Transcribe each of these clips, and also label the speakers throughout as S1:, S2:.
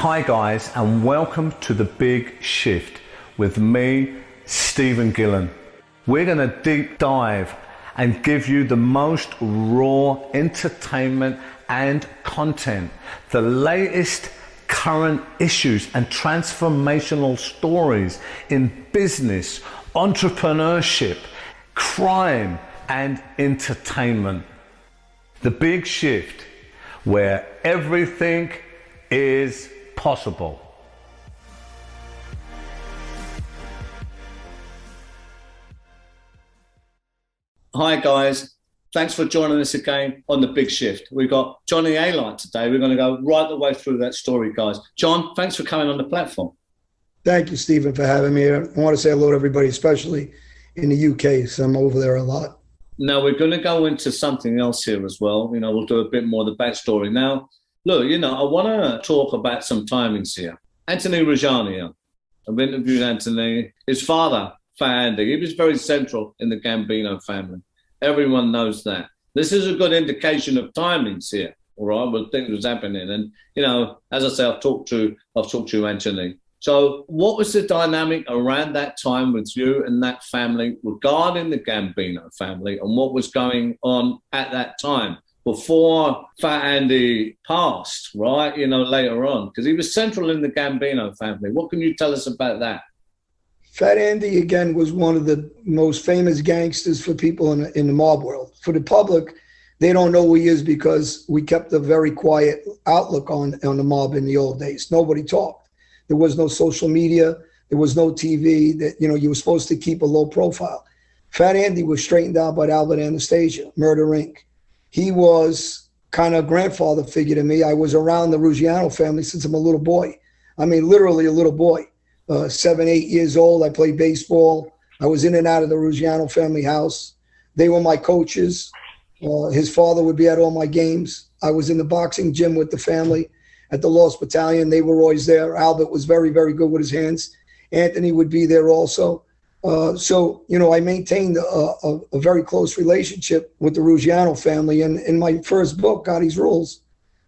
S1: Hi guys, and welcome to The Big Shift with me, Stephen Gillen. We're going to deep dive and give you the most raw entertainment and content, the latest current issues and transformational stories in business, entrepreneurship, crime and entertainment. The Big Shift, where everything is possible. Hi guys, thanks for joining us again on The Big Shift. We've got Johnny Alite today. We're going to go right the way through that story, guys. John, thanks for coming on the platform.
S2: Thank you, Stephen, for having me. I want to say hello to everybody, especially in the UK, so I'm over there a lot.
S1: Now, we're going to go into something else here as well. We'll do a bit more of the backstory. Now, look, I want to talk about some timings here. Anthony Ruggiano. I've interviewed Anthony. His father, Fat Andy, he was very central in the Gambino family. Everyone knows that. This is a good indication of timings here, all right, what things was happening. And, as I say, I've talked to you, Anthony. So what was the dynamic around that time with you and that family regarding the Gambino family and what was going on at that time before Fat Andy passed, right, later on? Because he was central in the Gambino family. What can you tell us about that?
S2: Fat Andy, again, was one of the most famous gangsters for people in the mob world. For the public, they don't know who he is because we kept a very quiet outlook on the mob in the old days. Nobody talked. There was no social media. There was no TV. That you were supposed to keep a low profile. Fat Andy was straightened out by Albert Anastasia, Murder Inc. He was kind of a grandfather figure to me. I was around the Ruggiano family since I'm a little boy. I mean, literally a little boy. 7, 8 years old. I played baseball. I was in and out of the Ruggiano family house. They were my coaches. His father would be at all my games. I was in the boxing gym with the family at the Lost Battalion. They were always there. Albert was very, very good with his hands. Anthony would be there also. I maintained a very close relationship with the Ruggiano family. And in my first book, Gotti's Rules,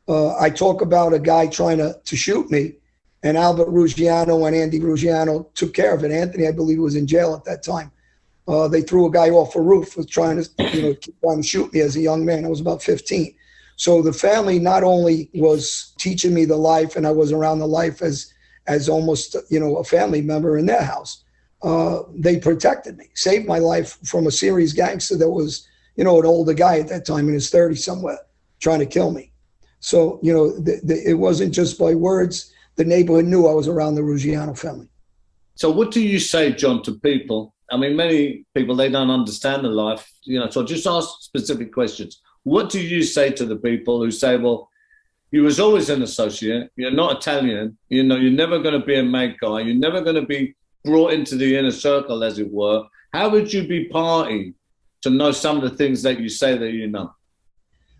S2: I talk about a guy trying to shoot me. And Albert Ruggiano and Andy Ruggiano took care of it. Anthony, I believe, was in jail at that time. They threw a guy off a roof, was trying to shoot me as a young man. I was about 15. So the family not only was teaching me the life, and I was around the life as almost a family member in their house. They protected me, saved my life from a serious gangster that was an older guy at that time in his 30s somewhere, trying to kill me. So it wasn't just by words. The neighborhood knew I was around the Ruggiano family.
S1: So what do you say, John, to people? I mean, many people, they don't understand the life, so just ask specific questions. What do you say to the people who say, well, you was always an associate, you're not Italian, you're never going to be a made guy, you're never going to be brought into the inner circle, as it were. How would you be party to know some of the things that you say that you know?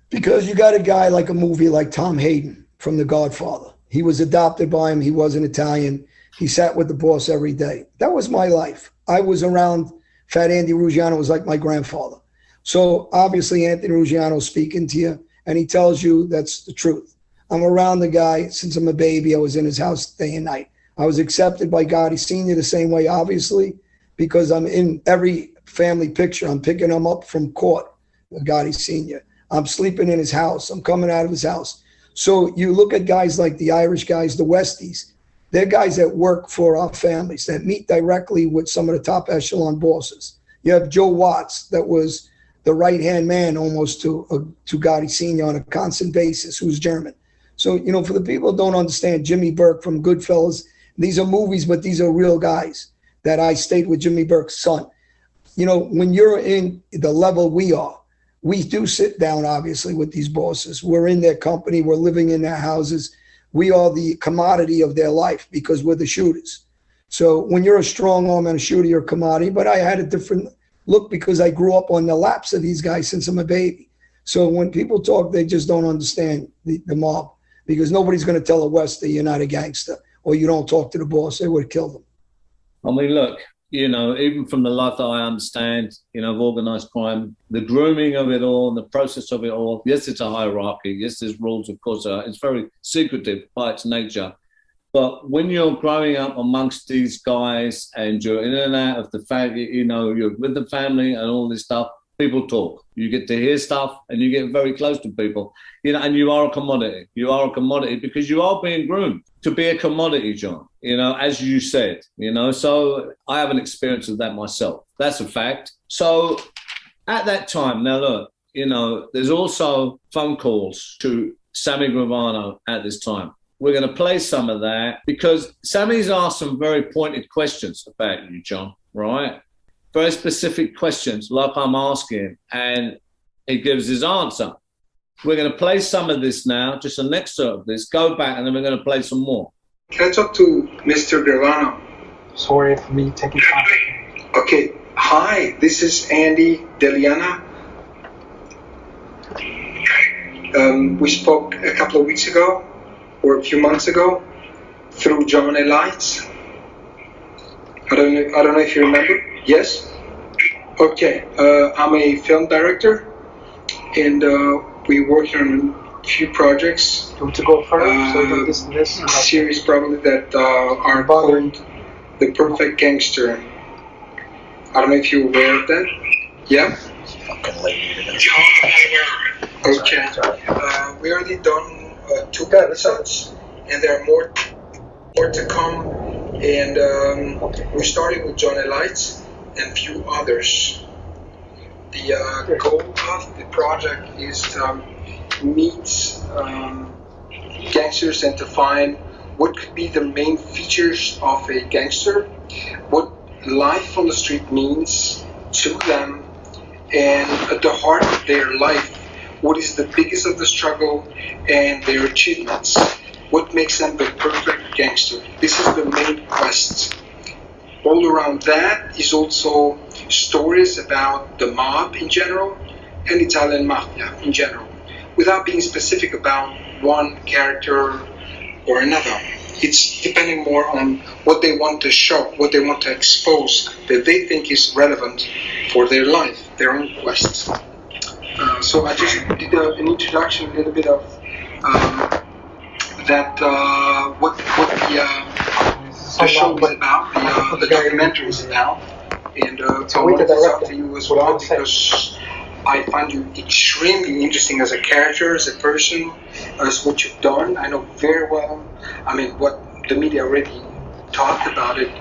S2: Because you got a guy like a movie like Tom Hayden from The Godfather. He was adopted by him. He wasn't Italian. He sat with the boss every day. That was my life. I was around Fat Andy Ruggiano, was like my grandfather. So obviously Anthony Ruggiano speaking to you, and he tells you that's the truth. I'm around the guy since I'm a baby. I was in his house day and night. I was accepted by Gotti Sr. the same way, obviously, because I'm in every family picture. I'm picking him up from court, Gotti Sr. I'm sleeping in his house. I'm coming out of his house. So you look at guys like the Irish guys, the Westies, they're guys that work for our families, that meet directly with some of the top echelon bosses. You have Joe Watts, that was the right-hand man almost to Gotti Sr. on a constant basis, who's German. So, for the people who don't understand, Jimmy Burke from Goodfellas, these are movies, but these are real guys that I stayed with Jimmy Burke's son. When you're in the level we are, we do sit down, obviously, with these bosses. We're in their company. We're living in their houses. We are the commodity of their life because we're the shooters. So when you're a strong arm and a shooter, you're a commodity. But I had a different look because I grew up on the laps of these guys since I'm a baby. So when people talk, they just don't understand the mob, because nobody's going to tell a Wester you're not a gangster or you don't talk to the boss. They would have killed them.
S1: I mean, look, even from the life that I understand, of organized crime, the grooming of it all, the process of it all. Yes, it's a hierarchy. Yes, there's rules, of course. It's very secretive by its nature. But when you're growing up amongst these guys and you're in and out of the family, you know, you're with the family and all this stuff, people talk. You get to hear stuff and you get very close to people, you know, and you are a commodity. You are a commodity because you are being groomed to be a commodity, John, you know, as you said, you know. So I have an experience of that myself. That's a fact. So at that time, now look, you know, there's also phone calls to Sammy Gravano at this time. We're going to play some of that because Sammy's asked some very pointed questions about you, John, right? Very specific questions like I'm asking, and he gives his answer. We're going to play some of this now, just an excerpt of this, go back, and then we're going to play some more.
S3: Can I talk to Mr. Gravano?
S4: Sorry for me taking time.
S3: Okay, hi, this is Andy Deliana. We spoke a couple of weeks ago, or a few months ago, through johnalite. I don't know if you remember. Yes? Okay, I'm a film director, and we're working on a few projects.
S4: You want to go further? So this
S3: a series probably that are called The Perfect Gangster. I don't know if you're aware of that. Yeah?
S4: Fucking lady.
S3: Okay. We already done 2 episodes, and there are more to come. And we started with johnalite and few others. The goal of the project is to meet gangsters and to find what could be the main features of a gangster, what life on the street means to them, and at the heart of their life, what is the biggest of the struggle and their achievements. What makes them the perfect gangster? This is the main quest. All around that is also stories about the mob in general and Italian mafia in general, without being specific about one character or another. It's depending more on what they want to show, what they want to expose, that they think is relevant for their life, their own quest. So I just did an introduction, a little bit of what the show is about, the documentary is about, and I wanted to talk to you as well because I find you extremely interesting as a character, as a person, as what you've done. I know very well, I mean, what the media already talked about it,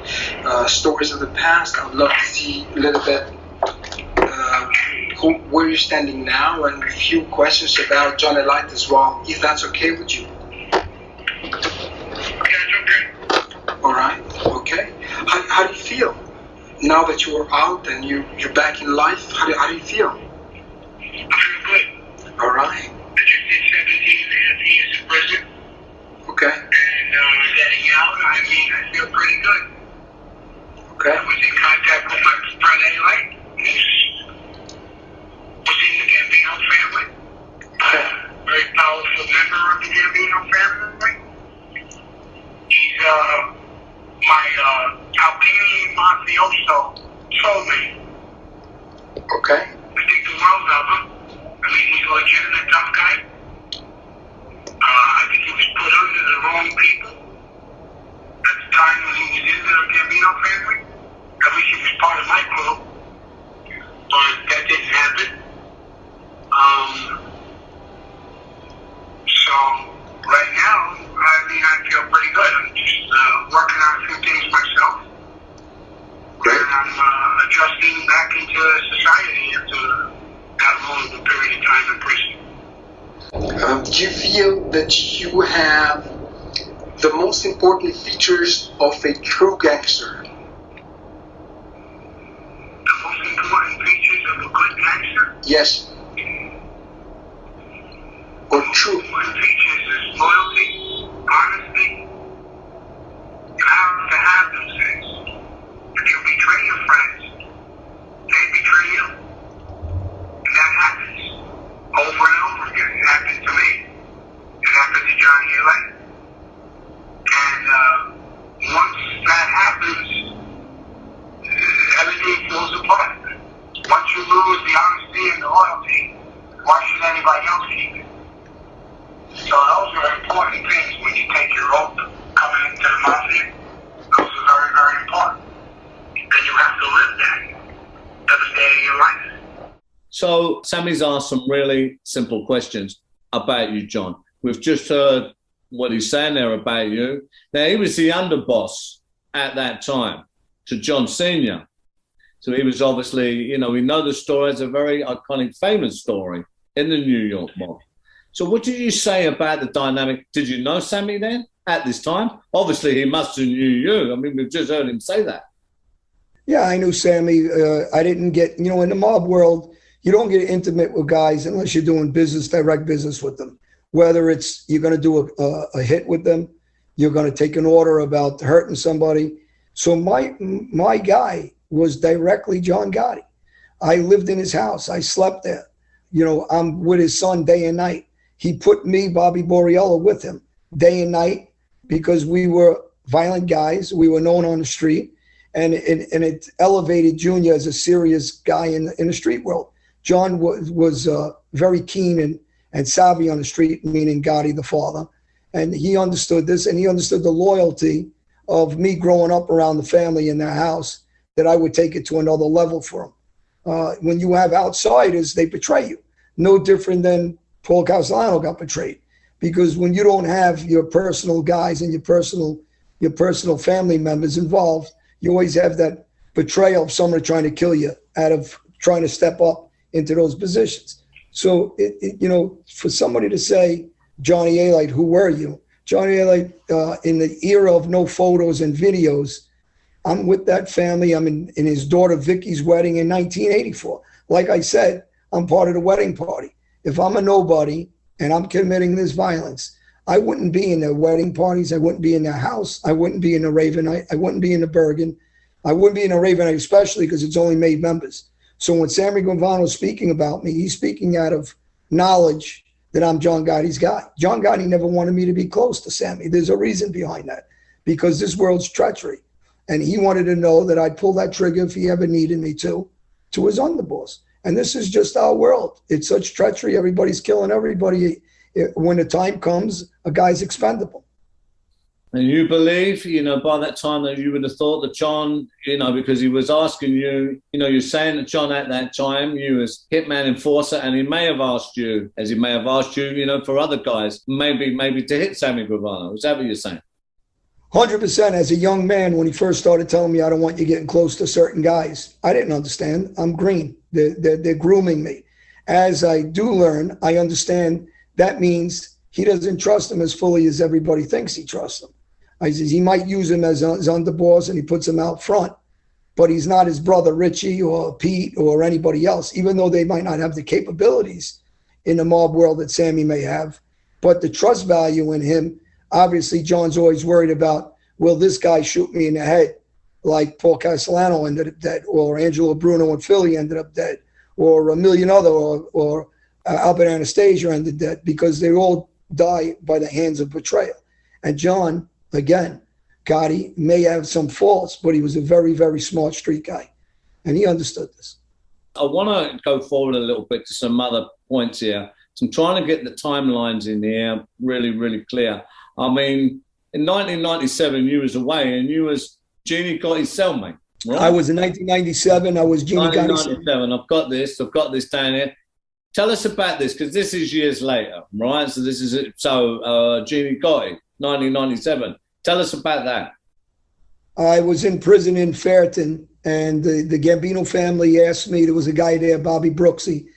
S3: stories of the past. I would love to see a little bit where you're standing now and a few questions about johnalite as well, if that's okay with you. All right, okay. How do you feel now that you are out and you're back in life? How do you feel?
S5: I feel good.
S3: All right.
S5: I just did 17 years in prison.
S3: Okay.
S5: And getting out, I mean, I feel pretty good.
S3: Okay.
S5: I was in contact with my friend Alite, who was in the Gambino family. Very powerful member of the Gambino family. He's my Albanian mafioso soulmate.
S3: Okay.
S5: I think the world of him. I mean, he's a legitimate tough guy. I think he was put under the wrong people at the time when he was in the Gambino family. At least he was part of my group. But that didn't happen. So, right now, I mean, I feel pretty good. I'm just working on a few things myself.
S3: Great.
S5: And I'm adjusting back into society after that long of a period of time in prison.
S3: Do you feel that you have the most important features of a true gangster?
S5: The most important features of a good gangster?
S3: Yes. Or true?
S5: The important features is loyalty, honesty. You have to have those things. If you betray your friends, they betray you. And that happens over and over again. It happened to me. It happened to Johnny Alite. And once that happens, everything falls apart. Once you lose the honesty and the loyalty, why should anybody else keep it? So those are important things when you take your oath. coming into the mafia, those are very, very important. Then you have to live that every day of your life.
S1: So Sammy's asked some really simple questions about you, John. We've just heard what he's saying there about you. Now, he was the underboss at that time to John Sr. So he was obviously, you know, we know the story. It's a very iconic, famous story in the New York mob. So what did you say about the dynamic? Did you know Sammy then at this time? Obviously, he must have knew you. I mean, we've just heard him say that.
S2: Yeah, I knew Sammy. I didn't get, you know, in the mob world, you don't get intimate with guys unless you're doing business, direct business with them. Whether it's you're going to do a hit with them, you're going to take an order about hurting somebody. So my guy was directly John Gotti. I lived in his house. I slept there. You know, I'm with his son day and night. He put me, Bobby Borriello, with him day and night because we were violent guys. We were known on the street, and it elevated Junior as a serious guy in the street world. John was very keen and savvy on the street, meaning Gotti, the father. And he understood this, and he understood the loyalty of me growing up around the family in their house, that I would take it to another level for them. When you have outsiders, they betray you. No different than Paul Castellano got betrayed. Because when you don't have your personal guys and your personal family members involved, you always have that betrayal of someone trying to kill you out of trying to step up into those positions. So, you know, for somebody to say, Johnny Alite, who were you? Johnny Alite, in the era of no photos and videos, I'm with that family. I'm in his daughter Vicky's wedding in 1984. Like I said, I'm part of the wedding party. If I'm a nobody and I'm committing this violence, I wouldn't be in their wedding parties. I wouldn't be in their house. I wouldn't be in the Ravenite. I wouldn't be in the Bergen. I wouldn't be in the Ravenite, especially because it's only made members. So when Sammy Gravano's speaking about me, he's speaking out of knowledge that I'm John Gotti's guy. John Gotti never wanted me to be close to Sammy. There's a reason behind that, because this world's treachery. And he wanted to know that I'd pull that trigger if he ever needed me to his underboss. And this is just our world. It's such treachery. Everybody's killing everybody. When the time comes, a guy's expendable.
S1: And you believe, you know, by that time that you would have thought that John, you know, because he was asking you, you know, you're saying that John at that time, you as hitman enforcer, and he may have asked you, as he may have asked you, you know, for other guys, maybe to hit Sammy Gravano. Is that what you're saying?
S2: 100%. As a young man, when he first started telling me, I don't want you getting close to certain guys, I didn't understand. I'm green. They're grooming me. As I do learn, I understand that means he doesn't trust him as fully as everybody thinks he trusts him. I says he might use him as his underboss and he puts him out front, but he's not his brother Richie or Pete or anybody else, even though they might not have the capabilities in the mob world that Sammy may have. But the trust value in him, obviously John's always worried about, will this guy shoot me in the head like Paul Castellano ended up dead, or Angelo Bruno in Philly ended up dead, or a million other, or Albert Anastasia ended dead, because they all die by the hands of betrayal. And John, again, Gotti may have some faults, but he was a very, very smart street guy, and he understood this.
S1: I want to go forward a little bit to some other points here. So I'm trying to get the timelines in here really, really clear. I mean, in 1997, you was away, and you was Genie Gotti's cellmate, right?
S2: I was in 1997. I was Genie Gotti's
S1: 1997. I've got this down here. Tell us about this, because this is years later, right? So this is it. So Genie Gotti, 1997. Tell us about that.
S2: I was in prison in Fairton, and the Gambino family asked me. There was a guy there, Bobby Brooksy.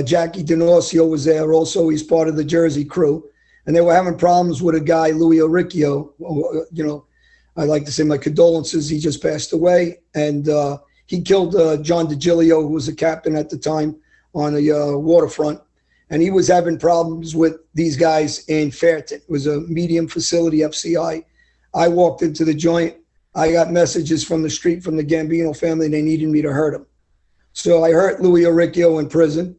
S2: Jackie D'Norcio was there also. He's part of the Jersey crew. And they were having problems with a guy, Louis Oricchio. You know, I'd like to say my condolences. He just passed away. And he killed John DiGilio, who was a captain at the time on the waterfront. And he was having problems with these guys in Fairton. It was a medium facility, FCI. I walked into the joint. I got messages from the street from the Gambino family. They needed me to hurt him. So I hurt Louis Oricchio in prison.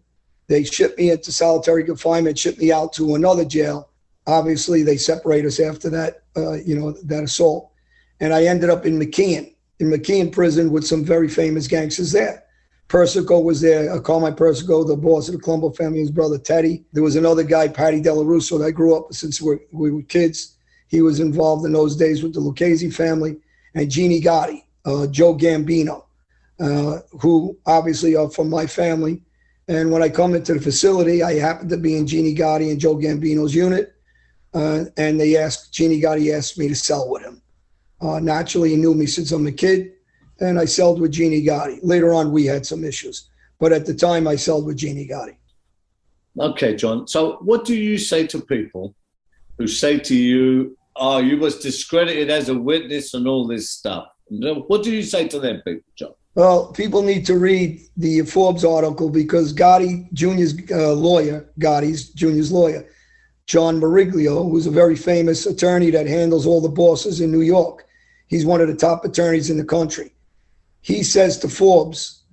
S2: They shipped me into solitary confinement, shipped me out to another jail. Obviously, they separate us after that, you know, that assault. And I ended up in McKean prison with some very famous gangsters there. Persico was there, Carmine Persico, the boss of the Colombo family, his brother Teddy. There was another guy, Patty Della Russo, that I grew up with since we were kids. He was involved in those days with the Lucchese family, and Jeannie Gotti, Joe Gambino, who obviously are from my family. And when I come into the facility, I happen to be in Jeannie Gotti and Joe Gambino's unit. And Jeannie Gotti asked me to sell with him. Naturally, he knew me since I'm a kid, and I sold with Jeannie Gotti. Later on, we had some issues, but at the time, I sold with Jeannie Gotti.
S1: Okay, John. So what do you say to people who say to you, oh, you was discredited as a witness and all this stuff? What do you say to them people, John?
S2: Well, people need to read the Forbes article, because Gotti Jr.'s Gotti's Jr.'s lawyer, John Mariglio, who's a very famous attorney that handles all the bosses in New York. He's one of the top attorneys in the country. He says to Forbes,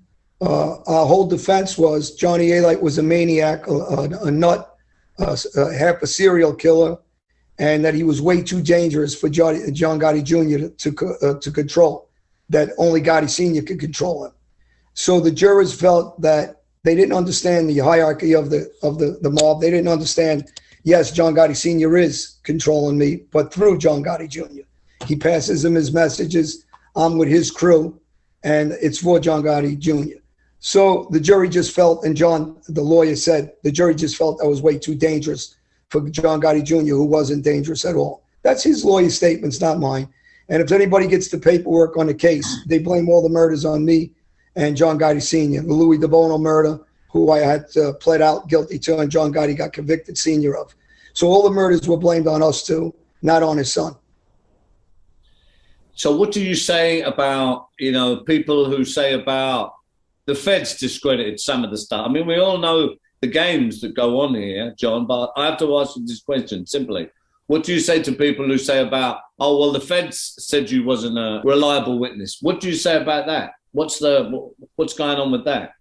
S2: our whole defense was Johnny Alite was a maniac, a nut, half a serial killer, and that he was way too dangerous for John Gotti Jr. to control, that only Gotti Sr. could control him. So the jurors felt that they didn't understand the hierarchy of the mob. They didn't understand, yes, John Gotti Sr. is controlling me, but through John Gotti Jr. He passes him his messages. I'm with his crew, and it's for John Gotti Jr. So the jury just felt, and John, the lawyer, said, the jury just felt I was way too dangerous for John Gotti Jr., who wasn't dangerous at all. That's his lawyer's statements, not mine. And if anybody gets the paperwork on the case, they blame all the murders on me and John Gotti Sr., the Louis DeBono murder, who I had pled out guilty to, and John Gotti got convicted senior of. So all the murders were blamed on us too, not on his son.
S1: So what do you say about, people who say about the feds discredited some of the stuff? I mean, we all know the games that go on here, John, but I have to ask you this question simply. What do you say to people who say about, oh, well, the feds said you wasn't a reliable witness? What do you say about that? What's going on with that?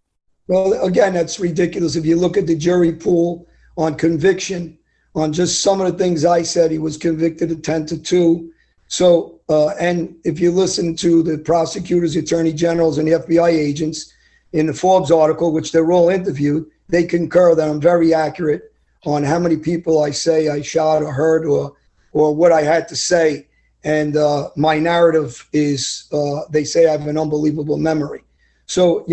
S2: Well, again, that's ridiculous. If you look at the jury pool on conviction, on just some of the things I said, he was convicted of 10-2. So, and if you listen to the prosecutors, attorney generals, and the FBI agents in the Forbes article, which they're all interviewed, they concur that I'm very accurate on how many people I say I shot or hurt or what I had to say. And my narrative is, they say I have an unbelievable memory. So,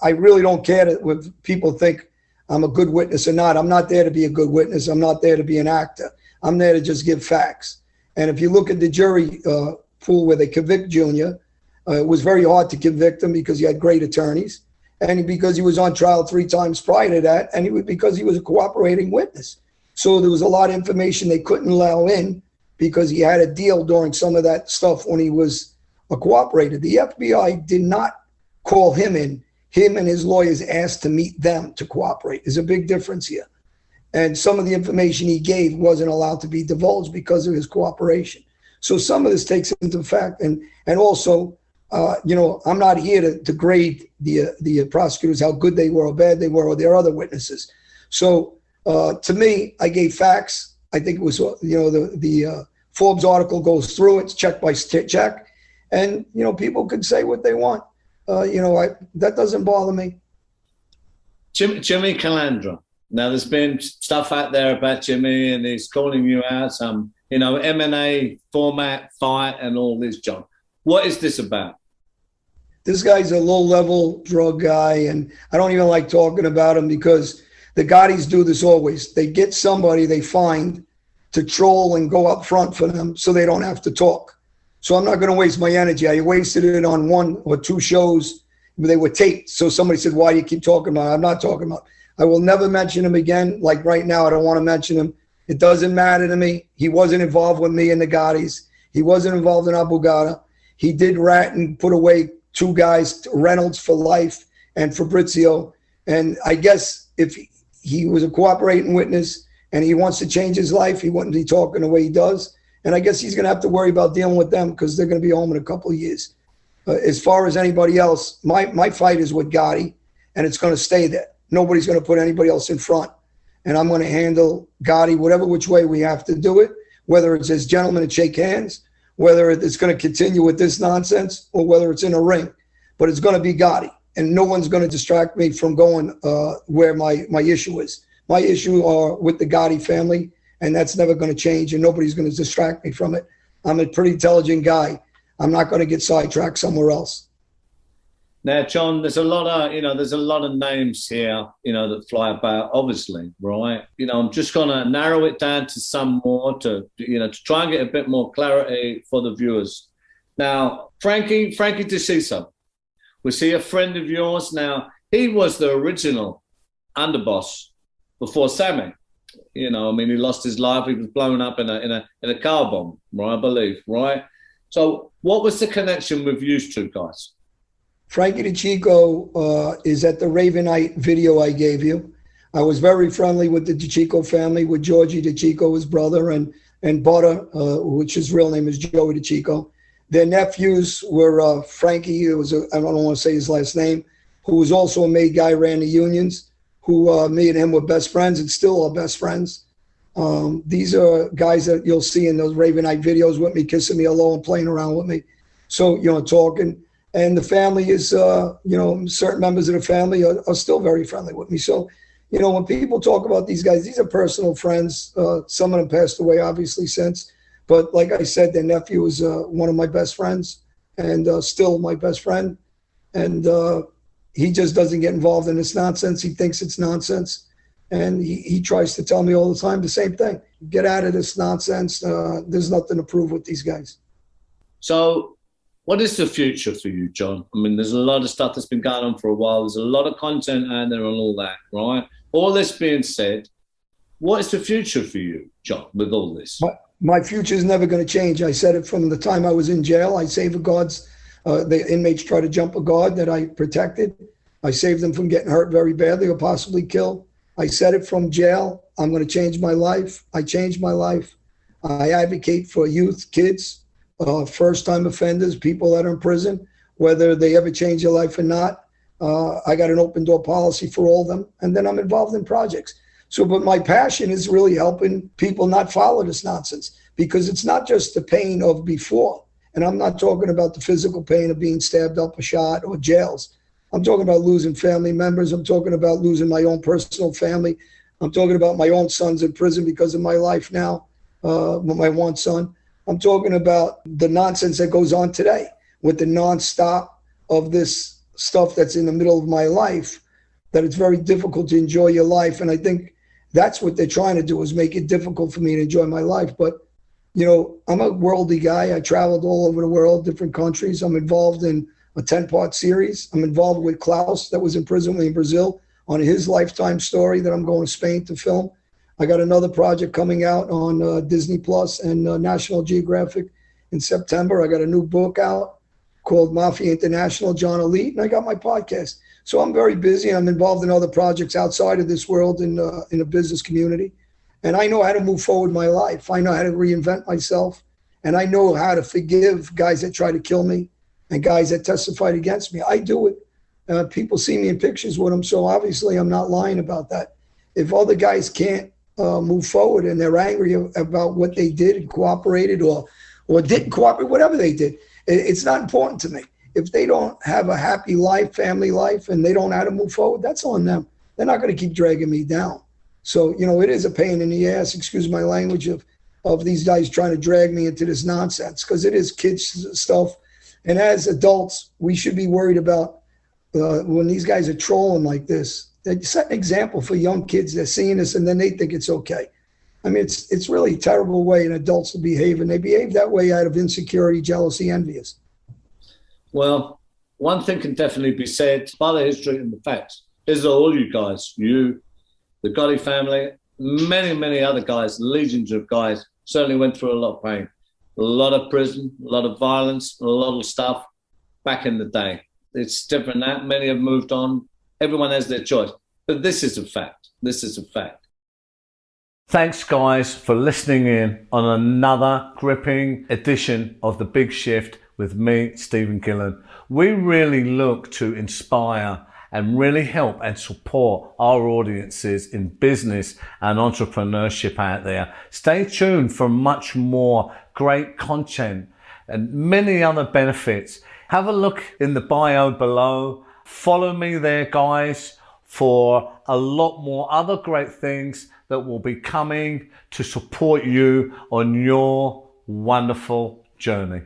S2: I really don't care if people think I'm a good witness or not. I'm not there to be a good witness. I'm not there to be an actor. I'm there to just give facts. And if you look at the jury pool where they convict Junior, it was very hard to convict him because he had great attorneys, and because he was on trial 3 times prior to that, and because he was a cooperating witness. So there was a lot of information they couldn't allow in because he had a deal during some of that stuff when he was a cooperator. The FBI did not call him in. Him and his lawyers asked to meet them to cooperate. There's a big difference here. And some of the information he gave wasn't allowed to be divulged because of his cooperation. So some of this takes into fact, and also, I'm not here to grade the prosecutors, how good they were or bad they were, or their other witnesses. So to me, I gave facts. I think it was, the Forbes article goes through it, check by check, and people can say what they want. That doesn't bother me.
S1: Jimmy Calandra. Now, there's been stuff out there about Jimmy, and he's calling you out, some, M&A format, fight, and all this junk. What is this about?
S2: This guy's a low-level drug guy, and I don't even like talking about him because the Gottis do this always. They get somebody they find to troll and go up front for them so they don't have to talk. So I'm not going to waste my energy. I wasted it on 1 or 2 shows. They were taped. So somebody said, why do you keep talking about it? I'm not talking about it. I will never mention him again. Like right now, I don't want to mention him. It doesn't matter to me. He wasn't involved with me and the Gottis. He wasn't involved in Abu Ghada. He did rat and put away 2 guys, Reynolds for life and Fabrizio. And I guess if he was a cooperating witness and he wants to change his life, he wouldn't be talking the way he does. And I guess he's going to have to worry about dealing with them because they're going to be home in a couple of years. As far as anybody else, my fight is with Gotti, and it's going to stay there. Nobody's going to put anybody else in front. And I'm going to handle Gotti whatever which way we have to do it, whether it's as gentlemen and shake hands, whether it's going to continue with this nonsense, or whether it's in a ring. But it's going to be Gotti. And no one's going to distract me from going where my issue is. My issue are with the Gotti family and that's never going to change, and nobody's going to distract me from it. I'm a pretty intelligent guy. I'm not going to get sidetracked somewhere else.
S1: Now, John, there's a lot of names here, that fly about, obviously, right? I'm just going to narrow it down to some more to try and get a bit more clarity for the viewers. Now, Frankie DeCicco, was he a friend of yours? Now, he was the original underboss before Sammy. He lost his life. He was blown up in a car bomb, right? I believe, right? So, what was the connection with you two guys?
S2: Frankie DeCicco is at the Ravenite video I gave you. I was very friendly with the DeCicco family, with Georgie DeCicco, his brother, and Butter, which his real name is Joey DeCicco. Their nephews were Frankie, I don't want to say his last name, who was also a made guy, ran the unions, who me and him were best friends and still are best friends. These are guys that you'll see in those Ravenite videos with me, kissing me hello and playing around with me. So, talking. And the family is, certain members of the family are still very friendly with me. So, when people talk about these guys, these are personal friends. Some of them passed away, obviously, since. But like I said, their nephew is one of my best friends and still my best friend. And he just doesn't get involved in this nonsense. He thinks it's nonsense. And he tries to tell me all the time the same thing. Get out of this nonsense. There's nothing to prove with these guys.
S1: So, what is the future for you, John? There's a lot of stuff that's been going on for a while. There's a lot of content out there and all that, right? All this being said, what is the future for you, John, with all this?
S2: My future is never going to change. I said it from the time I was in jail. I saved the guards. The inmates tried to jump a guard that I protected. I saved them from getting hurt very badly or possibly killed. I said it from jail. I'm going to change my life. I changed my life. I advocate for youth, kids, first-time offenders, people that are in prison, whether they ever change their life or not. I got an open-door policy for all of them, and then I'm involved in projects. So, but my passion is really helping people not follow this nonsense, because it's not just the pain of before, and I'm not talking about the physical pain of being stabbed up or shot or jails. I'm talking about losing family members. I'm talking about losing my own personal family. I'm talking about my own sons in prison because of my life now, my one son. I'm talking about the nonsense that goes on today with the nonstop of this stuff that's in the middle of my life, that it's very difficult to enjoy your life. And I think that's what they're trying to do, is make it difficult for me to enjoy my life. But, I'm a worldly guy. I traveled all over the world, different countries. I'm involved in a 10-part series. I'm involved with Klaus, that was in prison in Brazil, on his lifetime story that I'm going to Spain to film. I got another project coming out on Disney Plus and National Geographic in September. I got a new book out called Mafia International, John Alite, and I got my podcast. So I'm very busy. I'm involved in other projects outside of this world in the business community. And I know how to move forward my life. I know how to reinvent myself. And I know how to forgive guys that try to kill me and guys that testified against me. I do it. People see me in pictures with them, so obviously I'm not lying about that. If other guys can't move forward and they're angry about what they did and cooperated or didn't cooperate, whatever they did, it's not important to me. If they don't have a happy life, family life, and they don't know how to move forward, that's on them. They're not going to keep dragging me down. So, it is a pain in the ass, excuse my language, of these guys trying to drag me into this nonsense, because it is kids stuff. And as adults, we should be worried about when these guys are trolling like this. They set an example for young kids. They're seeing this and then they think it's okay. It's really a terrible way in adults to behave, and they behave that way out of insecurity, jealousy, envious.
S1: Well, one thing can definitely be said by the history and the facts is that all you guys, you, the Gotti family, many, many other guys, legions of guys, certainly went through a lot of pain, a lot of prison, a lot of violence, a lot of stuff back in the day. It's different now. Many have moved on. Everyone has their choice. But this is a fact. This is a fact. Thanks, guys, for listening in on another gripping edition of The Big Shift with me, Stephen Gillen. We really look to inspire and really help and support our audiences in business and entrepreneurship out there. Stay tuned for much more great content and many other benefits. Have a look in the bio below. Follow me there, guys. for a lot more other great things that will be coming to support you on your wonderful journey.